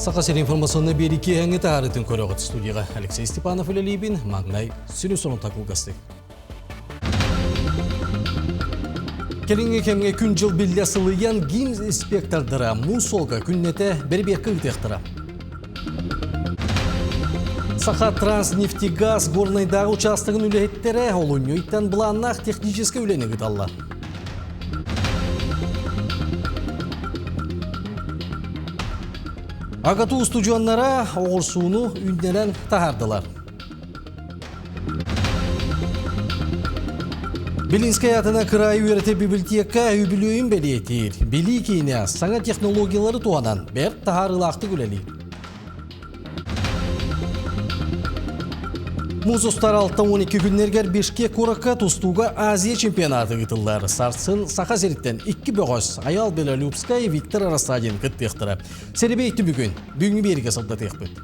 Сақасер информационны береке әңі тағарытын көріғыт студияға Алексей Степанов үлелейбін, маңнай сүні соның тақылғасты. Келінге кемге күн жыл білі сылыян гимн инспектордыра мұсолға күннеті бір-беркі ұтықтыра. Саха Транснефтегаз горнайдағы участығын үлеттері олын өйттен бұланнақ техническі үлені ғыталла. Агату студионнара оғырсуыны үйнерен тағардылар. Белинская атына край үйреті библиотека үйбілуін бәлетер. Бели кейіне саңа технологиялары туанан бәр тағарылақты күлелі. Музустар 6-12 күннергер Бишкек Куракка тустуға Азия чемпионаты ғытылар. Сарсын Сақасеріттен 2 бөғыз Аял Белолюбскай Виктор Арасадин күттіқтірі. Серебейті бүгін берге сылда теқпет.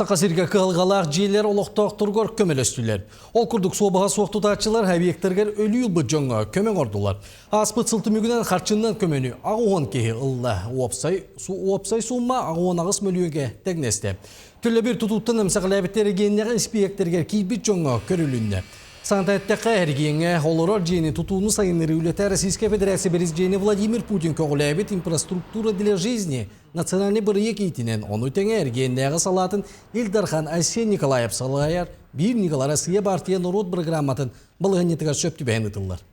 Сақасерге қылғалақ жейлер олықтақ тұрғыр көмел өстілер. Ол күрдік собаға соқтутатшылар әбиектергер өлі ұлбы жоңға көмен ордылар. Аспыт сылты мүгінен қарчыннан көмені ағуын кейі ұлла уапсай суыма ағуын ағыс мөліуге тәгнесті. Түлі бір тұтуттың әмсақыл әбеттері геннеғі инспектергер кейбіт жоңға көрілінді. Сантайттаққа әргенге олырар жейні тұтуыны сайыныры үлеті Российская Федерация Березжейні Владимир Путин көғіләбет инфраструктура для жизни национальный бірі кейтінен оны өтеңе әргеннеғі салатын Илдархан Айсен Николаев салайар бір Николай Россия партия народ программатын бұлғанетіға сөпті бәйін ұтылар.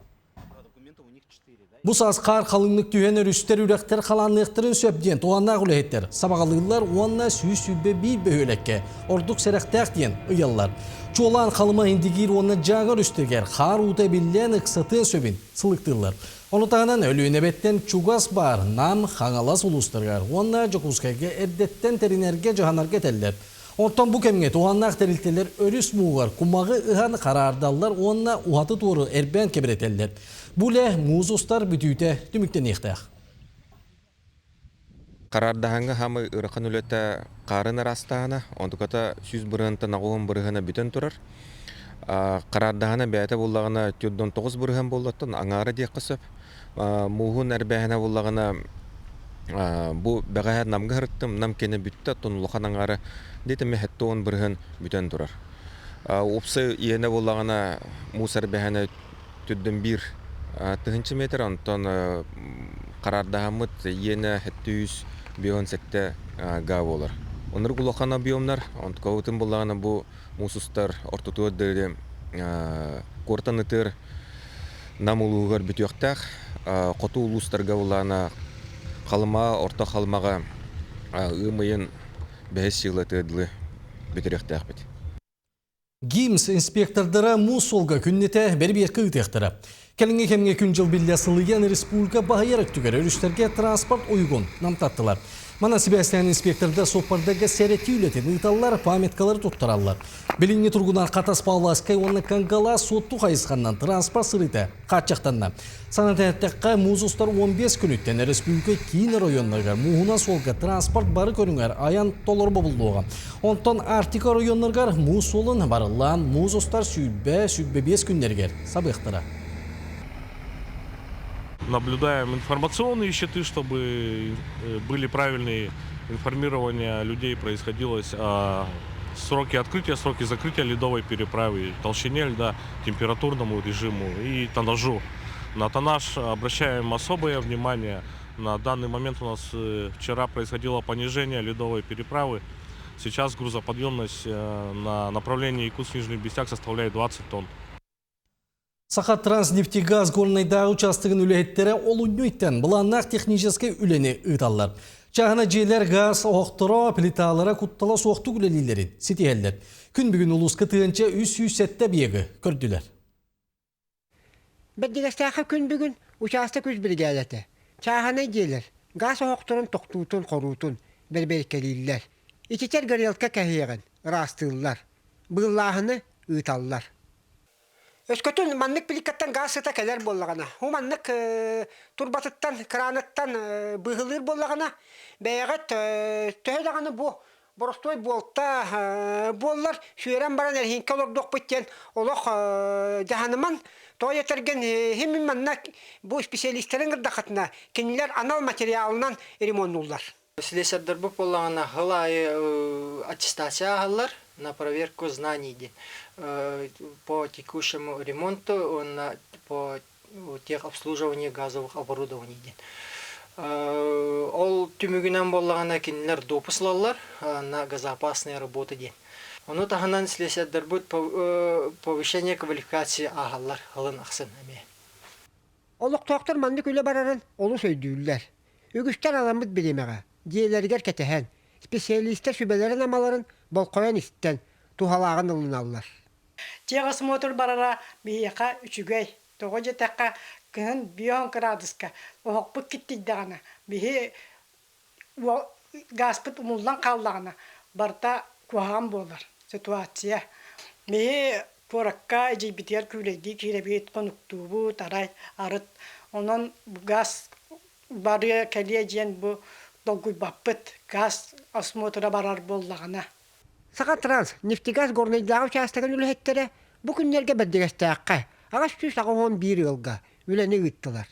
Бұсас қар қалыңлық түйен өрістер үректер қаланлықтырын сөпден туғанна құлеттер. Сабағалығылар оңна сүйі-сүйбе бір бөйелекке, ордық сәріқтәқ ден ұялар. Чолан қалыма индигир онна жағыр үстергер, қар ұта білден ұқсатын сөбін сылықтырлар. Оны тағынан өліуіне беттен чугас бар, нам қаңалас ұлыстырғар. Онна жоқұзқайға әрдеттен теринерге жағанарға тәлдер. Онтан бұл кәмге туғаннақ тәрілтелер өріс мұғар, құмағы ұған қарардалар, онна ұғаты туыры әрбән кебіретелдер. Бұле музустар бүтүйті түміктен еқтіғ. Қарардағанға хамы ұрықын үлетті қарын арастағына, ондықата сүз бұрғынты нағуын бұрғына бүтін тұрар. Қарардағана бәйті болағына 9 бұрғын болдаттын, аңары дек қысып. Мұғын әрбәйіна болағына бұл бәғайар намғы ғырттым, нам кені бүтті, тұнылыған аңары дейтімі хәтті оң бұрғын бүтін тұрар. Опсы ені болағына мұс әрбәйіна түддің бір тығынчы метр, онтан қарардағамыт ені хәтті үз бион сәтті ғав олар. Оныр құлақана биомнар, онты қауытын болағына бұл мұсыстар ортытуы дәрі қортан ұтыр нам ұлығығар бүтіяқтақ, қоту ұлыстарға болағына қалыма, орта қалымаға ұмайын бәйіз силы тәділі бүтіріқтақ біт. Гимс инспектордары мұсолға күннеті бәрберкі ұтықтыры. Кәлінге кәмге күн жыл білі сылыян республика бағайарық түгер өрістерге транспорт ойғын намтаттылар. Мана Себастьян инспекторда соппардығы сәреті үлетін ұйталылар, памяткалары тұттыралылар. Білінге тұрғынар қатас Павласкай оны қанғала сотту қайысқаннан транспорт сырыты қатшақтанна. Санатаяттаққа музустар 15 күн өттен республика кейін районларға мұғына солға транспорт бары көріңер аян толыр болуға. Онтан Артика районларға мұз солын барылан музустар сүйбе 5 күндергер сабықтыра. Наблюдаем информационные счеты, чтобы были правильные информирования людей, происходило сроки открытия, сроки закрытия ледовой переправы, толщине льда, температурному режиму и тоннажу. На тоннаж обращаем особое внимание. На данный момент у нас вчера происходило понижение ледовой переправы. Сейчас грузоподъемность на направлении Якутск-Нижний Бестяк составляет 20 тонн. Саха Транснефтегаз горнайдағы участығын үлеттері олуңнөйттен бұланнақ технический үлені ұйталар. Чағына жейлер газ оқтыра плиталара құттала соқты үлелілерін сетиелдер. Күн бүгін ұлысқы тығынша 300 бегі көрділер. Бәддігістәқі күн бүгін участық үз біргәлеті. Чағына жейлер газ оқтырын тоқтуытын қорутын бір-беркелілер. Икетер ғарелка кәхейген растылар. Бұллағыны ұйталар. Өскөтін маннык пиликаттан газ сыта кәлер боллағана. Ху маннык турбатыттан, кранаттан бұғылыр боллағана. Бәйғат төхедағаны бұ. Боростой болта боллар. Шүйерен баран әрхинке олар доқ біттен. Олық жағаныман Той етерген хемин манна bu специалисттерин гырдакатына кинилер анал материалынан ремонтнулар. Слесарь бұл болғана ғылай аттестация алар на проверку знаний по текущему ремонту, по техобслуживанию газовых оборудований. Ол түмігінен болғана кинилер допуслалар на газоопасные работы ден. Оны тағынан слесарь бұл повышение квалификации ағалар ғылын ақсын әме. Олық тоқтар манды күлі барарын олы сөйдүйлер. Үгістер аламыд білемеға. Диелергер кетehen, специалистер sübelerin amaların bol koyan isten tuhalağın ılın allar. Теғас мотор барара бияқа үчүгей. Тоғы жетаққа күйін 10 градуска. Оғықпық кеттейді ғана. Бейі гаспыт умулдан қалдағына. Барта куаған болар ситуация. Бейі поракка жейбітер күлейді керебейт қонуқтуыбу тарай арыт. Онын газ бары кәлие жен бұ долгуй баппыт газ осмотра барар боллағына. Сақа транс, нефтегаз горнайдағы участығын үліхеттері bu күнлерге бәддегестәққа. Ағаш түс ағуын бір елға үләні ұйттылар.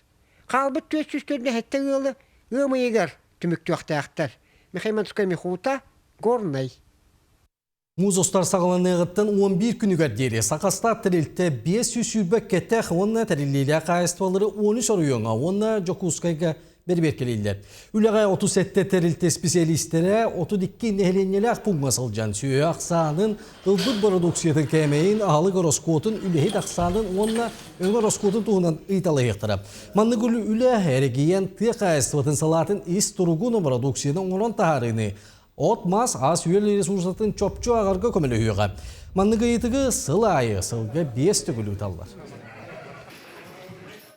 Қалбыт төс түстөріне хетті ұлы ұмы егер түмікті ақтаяқтар. Мехайманскай мехута горнай. Музостар сағыланығыттан 11 күнігер дері. Сақаста тәрелтті 500 сүрбәк кеттәқ, онына тәрелейлі қайыстывалары 13 орыйонға, онына Жокускайға берберкелейлер. Үліғай 37 тәрелтті специалистері 32 нәхеленелі ақпұңмасыл жан сүйе ақсанын ұлбыт продукциятын кәмейін ағылы ғороскотын үліхет ақсанын онына өңі ғороскотын туғынан ұйталы еқтірі. Манны күлі үлі әрегейен тұй қайыстыватын салатын ис тұрғыны продукцияның оңырын тағарыны от мас аз үйел ресурсатын чопчу ағарға көмілі үйеға. Манныға етігі сыл айы, сылға 5 түгілі ұталар.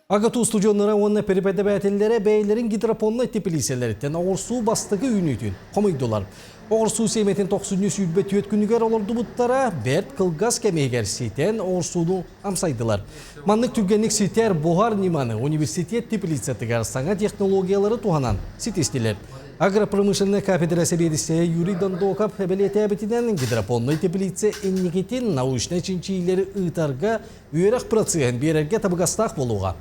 Ағату студионлары онына перепәді бәтелері бәйлерін гидропонны тепілиселеріттен оғырсу бастығы үйінетін қомайдылар. Оғырсу сейметін 90 сүйбе түйет күнігер олырды бұттара бәрт қылғас кәмейгер сейтен оғырсуды амсайдылар. Маннық түргенлік сейтер Бұғар Ниманы университет тепілицетігер саңа технологиялары туғанан сетестілер. Агропромышленная кафедрасы бедісі Юрий Дондоков әбілеті әбітінен гидропонны теплице эннекетін научный чинчилері ұйтарға үйерек процент берерге табығастақ болуға.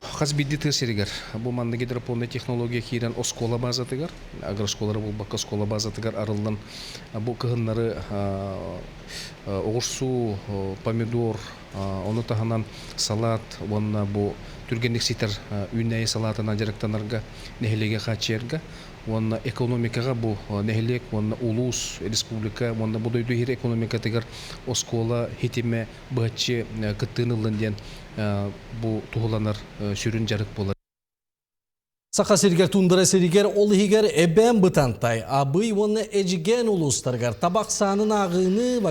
Хас бидди тесеригер. Бу манды гидропонный технология кирен оскола базатыгар, агросколары бул бакка скола базатыгар арылдан бу кыгыннары оғырсу, помидор, оны таханан салат, онна бу түргенлік ситер үйнәйі салатына жарықтанарға нәхелеге қачерға, онна экономикаға бу нәхелек, онна улус, республика, онна бұдойду хир экономика тегер оскола хитиме бұғатчы кыттынылын ден bu tuğulanır sürün jarık bolar. Saqa serger tundara serger olhiger eben bıtantay. Abıy onu ecigen ulustargar. Tabak sanın ağını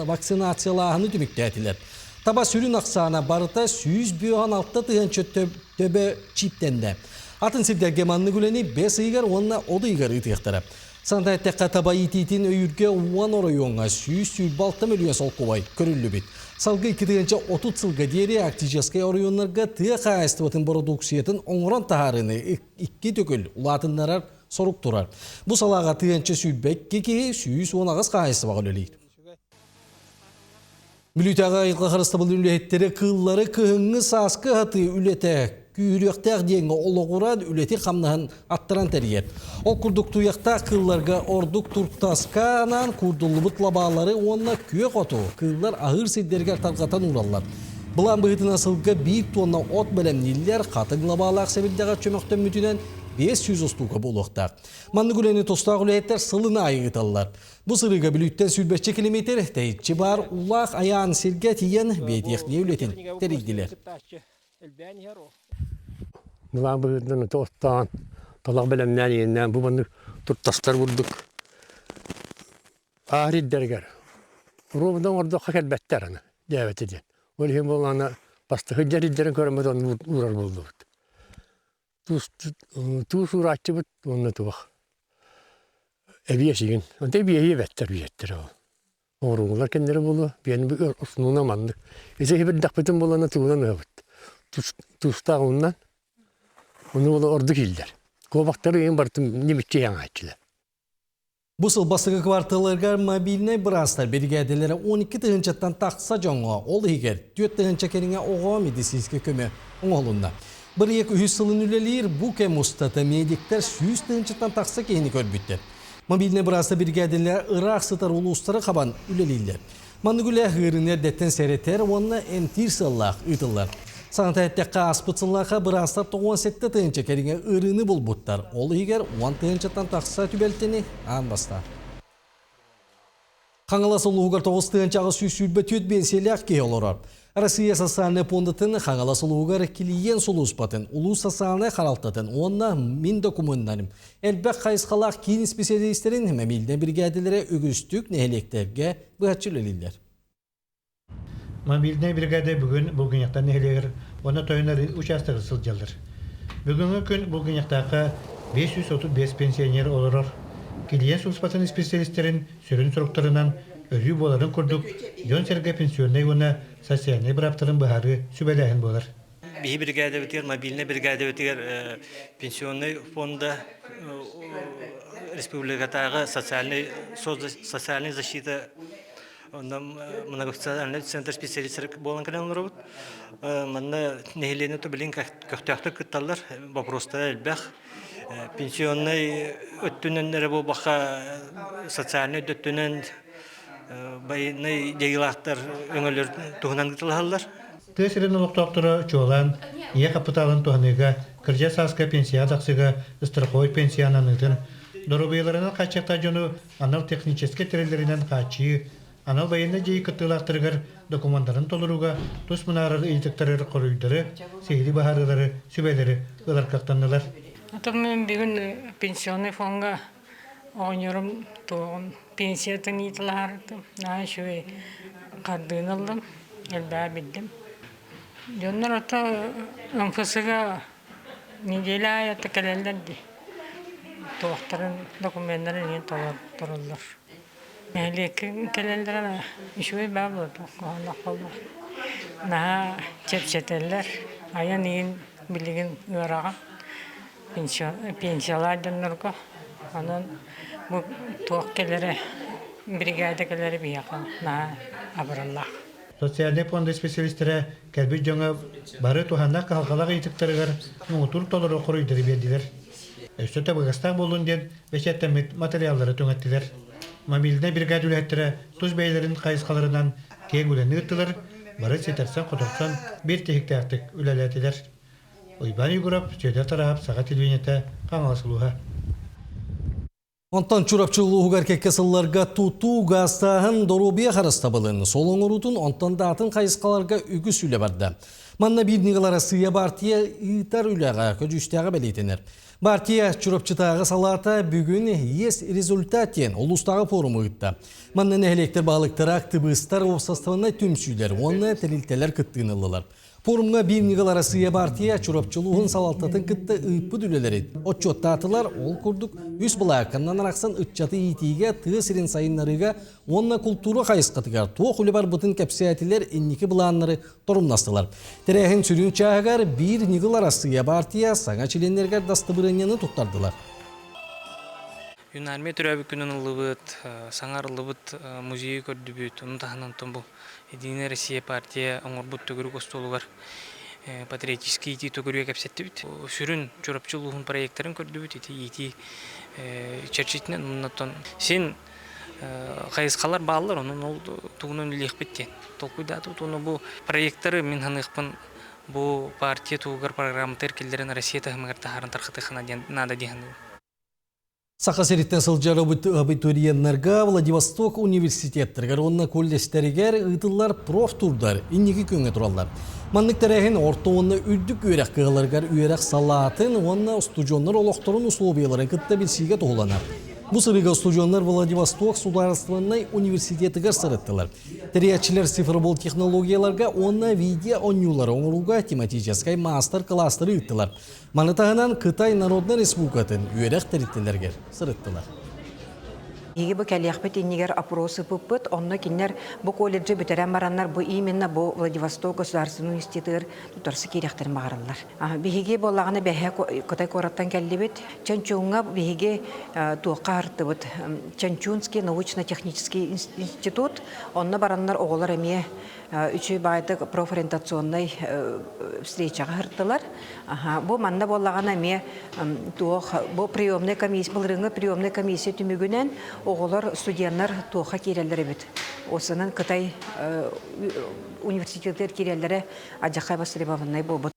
vaksinasiyalahını tümüktetiler. Taba sürün aksana barıta 100 biyohan altta tıyançı töbe çiptende. Atın sirger gemanını güleni 5 ıygar onunla odu ıygar ıtıyaktara. Santayettekka taba ititin öyürge 10 orayonga 100 milyon sol kovay körüllü bit. Salgı 2-30 sılga deri aktijaskay orayonlarga tıya қайыстыватын продукциятын оңыран тахарыны 2 tökül ulatınlarar soruk turar. Bu salağa tıyançı süybek keki 110 қайыстыва göleliydi. Mülütağa ilgı Kırıstabıl ülletleri kılları kıhыңı saskı hatı üllete Küyürüyaktar diyenge oluğuran ületi kamnağın attıran teriyet. O kurduk tuyakta kıllarga orduk turtaskanan kurdulubut labaları onunla kүйek otu. Kıllar ahır sidderger targatan urallar. Bulan bıhıtın asılga 1 tonna ot belemniller katın labalar sebildega çömökten mütünen 500 ostuğa buluqta. Manlı güleni tostağ ülletler sılına ayıgıtallar. Bu sırıga bilütten sülbeşçe kilometre teyitçi bar ulaq ayağın sirget yiyen beytekniye ületin terikdiler. Bulan bıhıdını tostan, talak belemden yeniden bu bandı tuttaslar vurduk. Ahri derger. Rubudan orada hakel better ana, davet edin. Öyle bolana bastı hıccarıcların görmeden uğrar buldu. Tuz uğraşçı bit, onunla tuğak. Eviye sigin, onda eviye better bijettir o. Oğrunlar kendileri bulu, benim bir usununa mandık. Ese hiber dakbetin bolana tuğdan öbüt. Tuzda ondan. Onu orada kilder. Kovakları en bartım nimitçi yan açılar. Bu sıl basığı kvartallarga mobilne brastlar brigadelere 12 tığınçattan taqsa jonga ol higer 4 tığınça kerine oğa medisiske köme oğlunda. Bir yek 100 sılın ülelir bu kem ustata medikler 100 tığınçattan taqsa kehini körbütter. Mobilne brasta brigadeler Irak sıtar ulusları kaban üleliyler. Mandıgüle hıriner detten seyreter onunla entir sallaq ıtıllar. Sanatayettekka aspıtsınlaqa brastlar 17 tığınça kerine ırını bulbuttar. Ol higer 10 tığınçattan taqsa tübelteni anbasta. Қаңаласы ұлығығар 9 тығынчағы сүйсүлбі төт бенселяқ кей олырар. Россия социальный пондытын қаңаласы ұлығығар келиен сұлуыспатын, ұлу социальный қаралтатын, онына мен документарым. Әлбәк қайысқалақ кейін специалистерін мәмелден бригадилері өгістік нәхелектерге бұғатшылылылар. Мобильный бригада бүгін яқтан нәхелегір, оны тойынар участығы сылжалыр. Бүгінгі күн бүгін яқтақы 535 пенсионер олырыр. Келиен сұлыспатын специалистерін сүрін сұрықтарынан өрі боларын күрдік, жон сәрге пенсионный оны социальный бұраптарын бұхары сүбәләйін болар. Бихи бригада өтер, мобильный бригада өтер пенсионный фонда республикатағы социальный защита многофункциональный центр специалистер болан каналын робот. Манна нехелене то билин көктөктөр кытталар, вопроста элбэх пенсионный өттүнөннөр бу бака социальный өттүнөн байны дегилактар өңөлөр тугунан кытылалар. Тесерин олуктоктора чолан, ие капиталын туганыга, кыржа саска пенсия таксыга, страховой пенсиянанытын, доробыйларынан качакта жону анал технический терелеринен качы, анал байына жей кыттылактыргар документтарын толуруга, тус мунарар ыйтыктары коруйдары, сейли бахарылары, сүбелери ыларкактанылар. Мен бүгін пенсионный фонға ойнырым туғын пенсиятын итыларды. Шөй қардығын алдым, елбә білдім. Жондар ота МФС-ға неделі айаты кәлелерді. Тоқтарын, документтарын ең тұрылыр. Мәлекі кәлелерін шөй бә болды, қоғандақ болды. Наға чеп-четелер, аян ең білігін үйраған. Пенсиялардынырға, анын бұл туақкелері, бригадакелері бияқын, абыраллақ. Социальный фонды специалистері кәлбі жоңа бары туханнақ қалқалақ етіктірігер мұңытыр толыры құруйдыры берділер. Өсті бұғыстақ болуын ден бәшеттәмет материалдары төңеттілер. Мобильді бригад үләттірі тұз бәйлерін қайысқаларынан кең үләні ұттылар, бары сетерсен құтырсан бір техікті ақтық үләләтілер. Ойбан югурап, сөйдер тарап, саға телевинеті қаңаласылуға. Онтан чурапчылуғар кекесылларға туту ғастағын доробия қарыстабылын. Солың ұрутын онтан датын қайысқаларға үгі сүйлі барды. Манна бір неғалара сыя бартия ұйтар үліға көджістіға бәлейтінер. Бартия чурапчытағы салата бүгін ес результатен ұлыстағы форумы ұйтты. Манна нәхелектер бағылықтырақ тыбыстар опсаставына түмсүйлер, оны тәлілтелер күттігінілілер. Forumga bir nigalara sıya partiya çurapçılığın salaltatın kıttı ıppı düleleri. Otçot tatılar ol kurduk. Üst bulakından araksan ıtçatı itiğe tığ sirin sayınlarıga onna kulturu kayıskatıgar. Tuğ kulübar bıtın kapsiyatiler enniki bulanları torumlastılar. Terehin sürün çağıgar bir nigalara sıya partiya sana çilenlerger dastıbırınyanı tuttardılar. Юнарме төрәбі күнін ұлыбыт, саңар ұлыбыт музейі көрді бүйт. Оның тағынан тұн бұл Единая Россия партия оңырбыт төгірі көстолуғар патриотический еті төгірі кәпсетті бүйт. Сүрін чорапчылығын проекттарын көрді бүйт, еті чәрчетінен мұннаттан. Сен қайысқалар бағылар, оның ол тұғынан үлек біттен. Толқыйдаты оны бұл проекттары мен ханықпын бұл партия тұғығар программы тәркелдерін Россия тағымығар тағарын тарқыты нада дейінді. Сақасереттен сылжары абитуриенлерге Владивосток университеттергер, онна коллестерігер ұйтылар профтурдар, иннеге көнге тұралар. Манлық тәрәхін орта онна үрдік үйрек қығыларғар үйрек салатын, онна студионлар олықтырын условияларын кітті білсіге тоғыланар. Bu sırıga stüdyonlar Vladivostok Sudarstvenный университетігер сырыттылар. Тәрiyatçiler сифрбол технологияларға онна видео онюлары оңыруға тематическай мастер-кластыры үттілар. Манытағынан Қытай Народный Республикатын үйерек тәріттелергер сырыттылар. Иги бу кәлияхпет иннигер опросы пыппыт, онно киннер бу колледжи бетерен мараннар бу именно бу Владивосток государственный университетыр туторсы киряхтер магараллар. Биһиги боллаганы бәһә котай кораттан кәллибет, Чанчунга биһиги туакка артыбыт. Чанчунский научно-технический институт, онно бараннар оголар эмие үчү байтык профориентационный встречага хырттылар. Бу манда боллаганы эмие бу приемный комиссия, булрыңы приемный комиссия түмүгүнен оголар студенттар туакка киреллер бит. Осынын Кытай университеттер киреллери ажакай бастребованный болбут.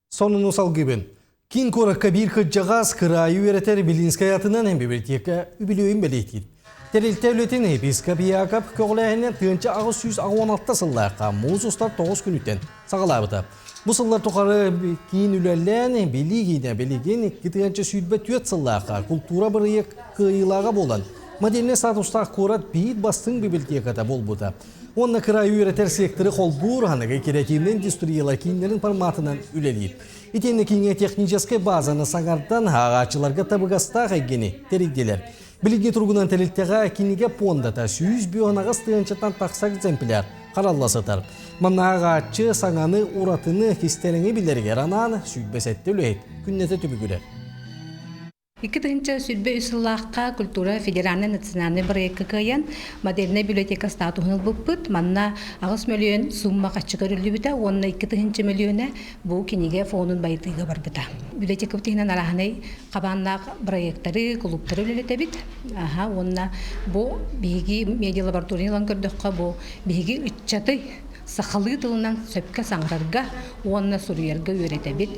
Сонун усал гибен. Кин коракка бир кыджагас кырайы өретер Белинская атынан hem библиотека үбілуін белейтін. Терилтевлетін епископ Яков көғіләйінен түйінші ағы 116 сыллаққа мұз ұстар 9 күніттен сағалабыды. Бұл сыллар тұқары кейін үләлән белеген кетігінші сүйдбі 4 сыллаққа культура біріек қиылаға болан. Модельне статустақ корат бейт бастың библиотекада болбыды. Онна кырайы өретер секторы қолбур ханығы керекемнен индустриялар кейіндерін форматынан үлелейді. Итенне кейінге техническай базаны саңардан ағачыларға табығастақ әйгені терекделер. Біліге тұрғынан тәрілттеға кейінге пондата 100 бүйонағыз тыянчатан тақсақ земпілер қаралласытыр. Манна ағачы саңаны уратыны кестеріңе білерге рананы сүйбесетті үлейд. Күннеті түбігілер. 2000 сүрбе үсіллаққа культура федеральный национальный проекты кайын модельная библиотека статусын бұппыт, манна ағыз миллион сумма қачығыр үлі біта, онна 2000 миллионы бұл кенеге фонын байытыға бар біта. Библиотека бұтығынан арағынай қабаннақ проекттары, клубтары үлілі біт. Онна бұл бейгі медиа лабораториялан көрдіққа бұл бейгі үтчаты сақалы тылынан сөпке саңғырарға, онна сұруерға өреті біт.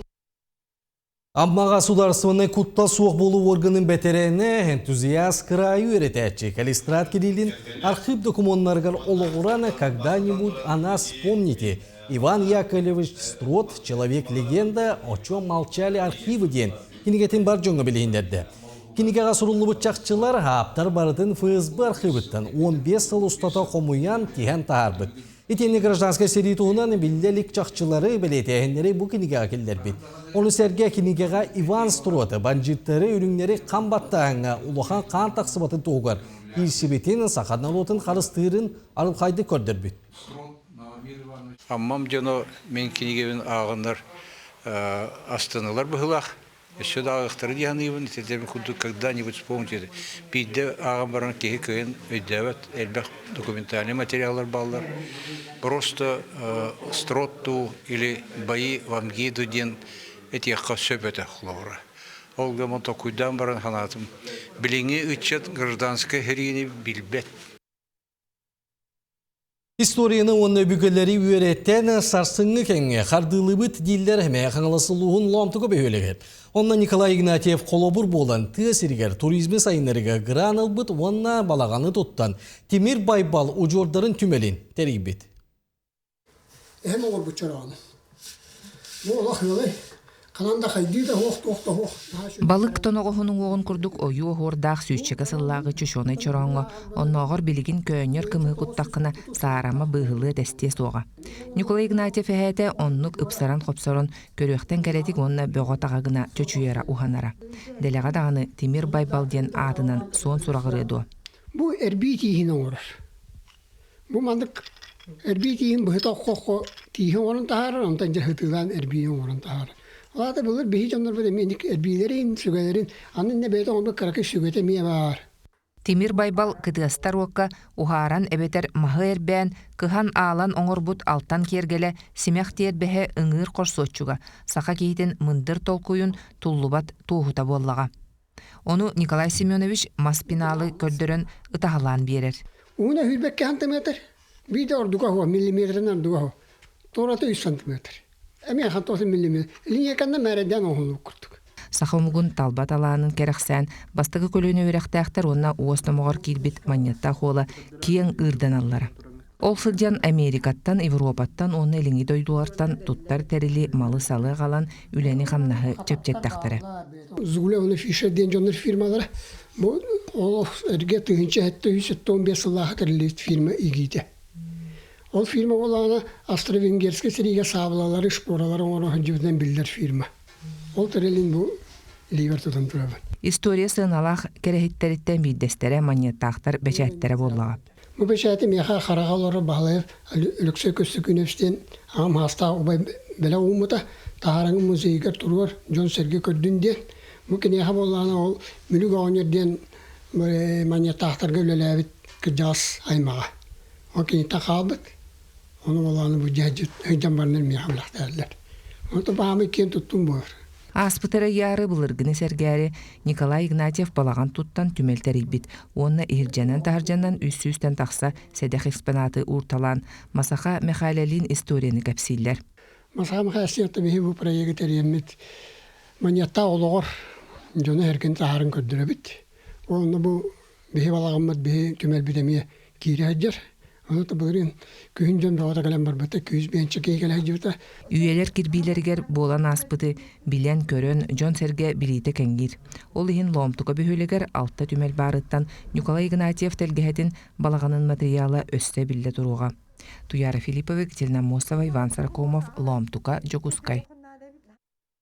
Амма государственный кутта суық болу органын бәтерәне энтузиаст краю өретәтчі. Калистрат Кириллин архив документаргар ологурана когда-нибудь о нас помните. Иван Яковлевич Строт, человек-легенда, о чем молчали архивы ден. Кинегетін бар жоңға білейіндерді. Кинегеға сұрулы бұтчақчылар аптар бардың ФСБ архивыттан 15 сыл ұстата қомуян тиген тағарбыд. Итенне гражданская серитуынан билделик чақчылары білетәйіндері бұл кинегеға келдер бит. Оны сәрге кинегеға Иван Строты банжиттары үріңнері қамбаттағыңа ұлыған қан тақсыбатын тоғыр. Ирсібетін сақадналотын қарыстырын арылқайды көрдір бит. Аммам жано мен кинегевін ағындар астаналар бұғылақ. Еще да ақтары дияныйбын, теттерін күлді когда-нибудь вспомните. Пейді ағын баран кеге көйін өйдәвәт әлбәқ документальный материалдар балдар. Просто стротту или бои в Амгиду ден эти яққа сөп өті құлауыра. Олға монта күйдан баран ханатым. Біліңе үтчет гражданская херейіне билбет. Историяны онны бүгілері үйереттен сарсыңы кәңе қардылыбыт дилдер әмәй қаңылысылуын ломтығы бөйлігер. Онна Николай Игнатьев қолобыр болан түйесіргер туризмі сайынларыға ғыран албыт онна балағаны тұттан Темир Байбал ұжордарын түмелін тәрейбет. Әм оғыр бұтчарағаны. Бұл олақ елі. Балык тоноғының оғын күрдік ойу оғырдақ сүйшчігі сыллағы чүшоны чороңы, онноғыр білігін көнер кымы құттаққына саарама бұғылы дәсте соға. Николай Игнатьев әйті оннық ұпсаран қопсарон көріқтен кәретік онына бөғатағағына чөчүйера ұханара. Дәліға дағаны Темир Байбалден атынан сон сұрағыр еді. Бұл әрбей тейін оғырыр. Бұл мандық әрбей тейін бұғыта қоққо тейін орын тағары, онтан жахытылан әрбей орын тағары. Олады бұлыр бейі жондар бұд әменік әрбейлерін, сүгәлерін, анын нәбәйті оңды қарақы сүгәті мие бар. Темир Байбал кытыастар уаққа ухаран әбетер мағы әрбән, кыхан алан оңыр бұд алтан кергелі, семяқ тер бәхе ұңыр қорсотчуға, сақа кейтін мындыр толкуйын туллубат туғыта боллаға. Оны Николай Семенович маспиналы көрдірін ұтағалан берер. Уына хүрбәкке сантиметр, бейді ордуға хуа, миллиметрін ордуға хуа, тораты 3 сантиметр. Әме 60 миллиметр. Линейканда мәрәден оғылу күрдік. Сақымығын талбат аланын керексэн, бастығы көліне өрәқтәқтер онна уостамығар кирбет манетта қолы кең ұрдан аллары. Ол сылдян Америкаттан, Европаттан, оны әліңі дойдуартан тұттар тәрілі малы салы қалан үләні қамнағы чөптектақтары. Зуле оны фишерден жоныр фирмалары. Ол әрге түгінші әтті 115 сыллағы кірілі фирма егейді. Ол фирма олағына Австро-Венгерске сірейге сабылалары, шпоралары оңыры жүзден білдер фирма. Ол тәрелін бұл лейвер тұтан тұрабын. История сыналах керехиттериттен биддестере маньяттақтар бәчәттері боллаға. Бу бешәте меха харагалары баглап үлексө көссө күнөстен ам хаста убай беле умута таарың музейге турur Жон Серге көрдүнден бу кине хаболланы ол мүлүк оңерден маньяттақтарга өлеләбит кыжас аймага. О кине тахабыт оны боланы бу жажыт өйдәмбарнын мехамлактарлар. Ото баамы кен туттум бар. Аспытары яры былыргыны сәргәрі Николай Игнатьев балаған туттан түмелтері бит. Онна иржанан таржанан үсі-үстен тақса сәдәқ экспонаты урталан. Масаха Михайлелин историяны кәпсейлер. Масаха Михайлелин бихи бу проекты тәреймет. Маньятта олығыр жоны әркен тағарын көрдірі бит. Онна бу бихи балағыммат бихи түмел бітемие кейрі әджер. Оны да бұлырын күйін жон бағыда кәлем бар бұты, күйіз бейінші кей кәлі жүті. Үйелер кирбилергер болан аспыты билен көрін Жон Серге билейті кәңгер. Ол ең ломтуға бөхөлегер алтта түмел барыттан Николай Игнатьев тәлгәхетін балағанын материалы өсті білді тұруға. Туяра Филипповы, Катерина Мосова, Иван Саркомов, Ломтука, Жокускай.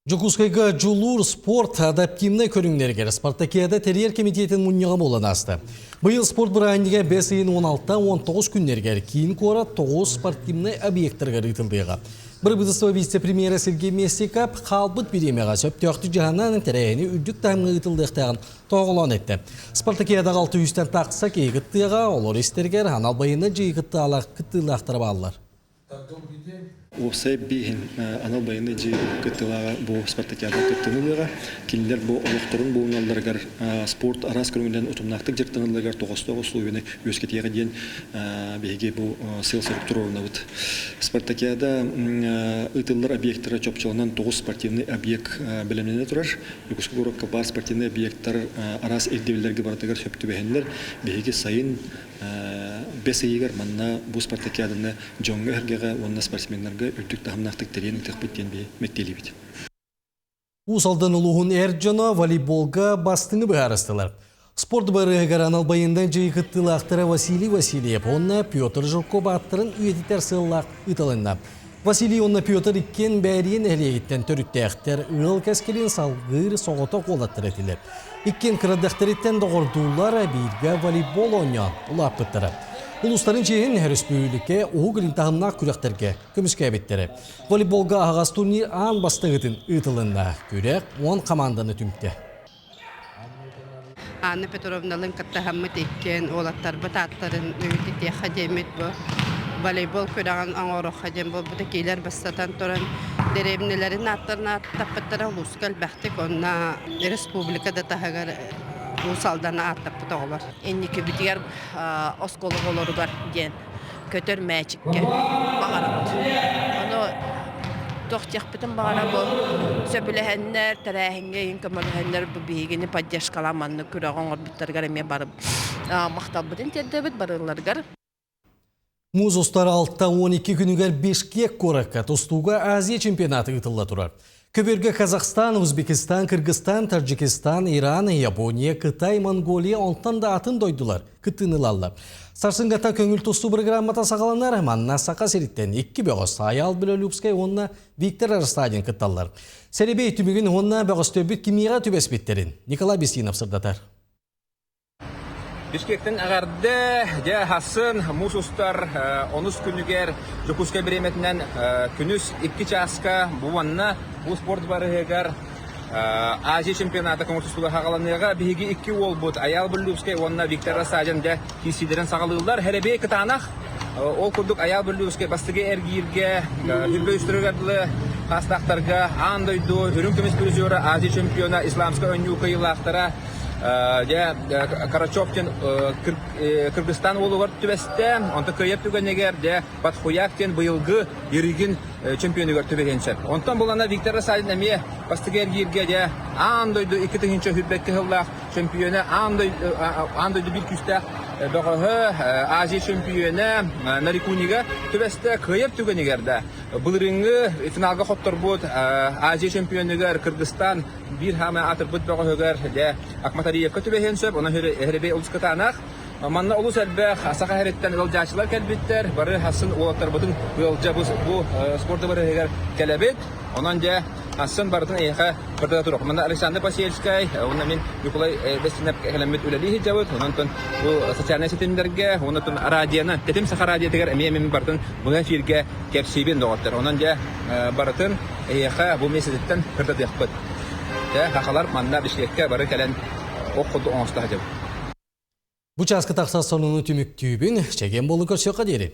Жокускайга жулур спорт адаптивный көрүңнергер Спартакиада терьер комитетин муньяға болан асты. Быйыл спорт бұрайындыға 5-16-19 күннергер кейін кора 9 спортивный объекттарға рытылдыға. Бір бұдыстығы вице-премьера Сергей Месикап қалбыт биремеға сөптіяқты жағананын тәрәйіні үддік таймғы рытылдықтағын тоғылан етті. Спартакиадаға 600-тен тақса кейгіттіға олар істергер анал байыны жиғытты алақ күттілақтырып алылар. Осай бейін анал байыны жи күттілаға бұл Спартакиада күттініліға, келілер бұл олықтырын болуналарғар спорт арас көріңден ұтымнақтық жертінілігер тоғыстығы сұлуыны өскетеге дейін бейге бұл сел сұрып тұруына бұд. Спартакиада ұтылар объекттары чопчылынан 9 спортивный объект білімнені тұрар. Юкуску ғұрыққа бар спортивный объекттар арас әрдевілерге бардығар сөпті бәхендер бейге сайын 5 егер манна бұл Спартакиаданы жоңғы әргеға онна спортсменлерге үрдік тағымнақтық теренің тәқпеттен бе меттелі бет. Усалдан ұлығын әрджана волейболға бастыңы бұғарыстылар. Спорт барығығар анал байындан жайғыттылы ақтыры Василий Васильев, онна Петр Жылков аттырын үйетітер сыллақ ұтылында. Василий онна Петр иккен бәріен әлегеттен түрітті әқтер ұл кәскелен салғыр соғыта қолаттыр етілер. Иккен қырадақтареттен доғырдулар әбейірге волейбол ойнан ұлап бұттыры. Улустарын чейін әріс бөйлікке оғыл интағымна күректерге көміске әбеттері. Волейболға ағас турнир аң бастығытын ұтылында көрек 10 команданы түмтті. Анна Петровналың қаттағамыт еккен олаттар бұт аттарын өйдікте қадемет бұл. Волейбол көреген аңғыры қадем бұл. Бұты кейлер бастатан тұрын дәребінелерін аттарына таппыттара ұлыскал бәқтік онна республикада тағығар Усалдана аттап бұтағылар. Еннекі бітігер осколы олары бар ден. Көтер мәчікке бағарат. Оны тоқтияқ бітін бағара бұл. Сөпіліхеннер, тәрәхінге, енкіміліхеннер бұл бейгені паддешкаламанны күріған орбіттарғар әме барып. Мақтал бітін терді біт барыларғар. Муз ұстары 6-12 күнігер 5-ке қораққа тұстуға Азия чемпионаты ұтылла тұрар. Көберге Казахстан, Өзбекистан, Кыргызстан, Таджикистан, Иран, Япония, Кытай, Монголия онтан да атын дойдулар, күттінілалар. Сарсыңғата көңіл тұсту программата сағаланар, манна сақа серіттен 2 бөғыз Аял Білөлюбскай, онна Виктор Арстадин күтталар. Сәребей түмігін онна бөғыз төбіт кемеға төбес беттерін. Николай Бестинов сырдатар. Бишкектен ағарды де хасын мұсустар 10 күнігер Жокускай береметінен күніс 2 часка бұванна бұл спорт барығығар Азия чемпионаты көңіртістігі қағаланыға бігі 2 ол бұд. Аял Бүрлюбскай, онна Виктор Расадин де кесидерін сағалығылар. Хәребей кітанақ ол күрдік Аял Бүрлюбскай бастығы әргейірге үрбе үстірігардылы қастақтарға андойду үрін көмес бүрізері Азия чемпиона исламска өнюқа елақтара Карачевтен Кыргызстан олығыр түбәсті, онты көйеп түгенегер, Батхуяктен бұйылғы ерігін чемпионығыр түбегенші. Онтан болана Виктор Расадин әме бастығыр ерге андойды 2-тігінші хүрбәккі ғыллақ чемпионы, андойды бір күстәк бұғығы Азия чемпионы Нарикуниға түбәсті көйеп түгенегерді. Бұлырыңы финалға қоттыр бұд Азия чемпионығыр Кыргызстан bir hama atır bud bağı höger de Akmatariyev kötü behen söp ona herebe ulus anaq manna ulus elbe saqa heretten ıljaçılar kelbitler barı hasın olatlar budun ılja bu sporda barı heger kelebet onan de Асын бартын эйха бартада турок. Мында Александр Пасельскай, онна мен Николай Бестинеп келемет үлели хижабыт. Онтон бу социальный сетемдерге, онтон радионы, тетем саха радио тегер мен бартын бу эфирге кепсибен доктор. Онан же бартын эйха бу меседеттен бартада якпыт. Де хакалар манда бишкекке бары келен окуду оңста хажабыт. Бұчасқы тақса сонуны түміктүйбін, чеген болы көрсеуға дейрі.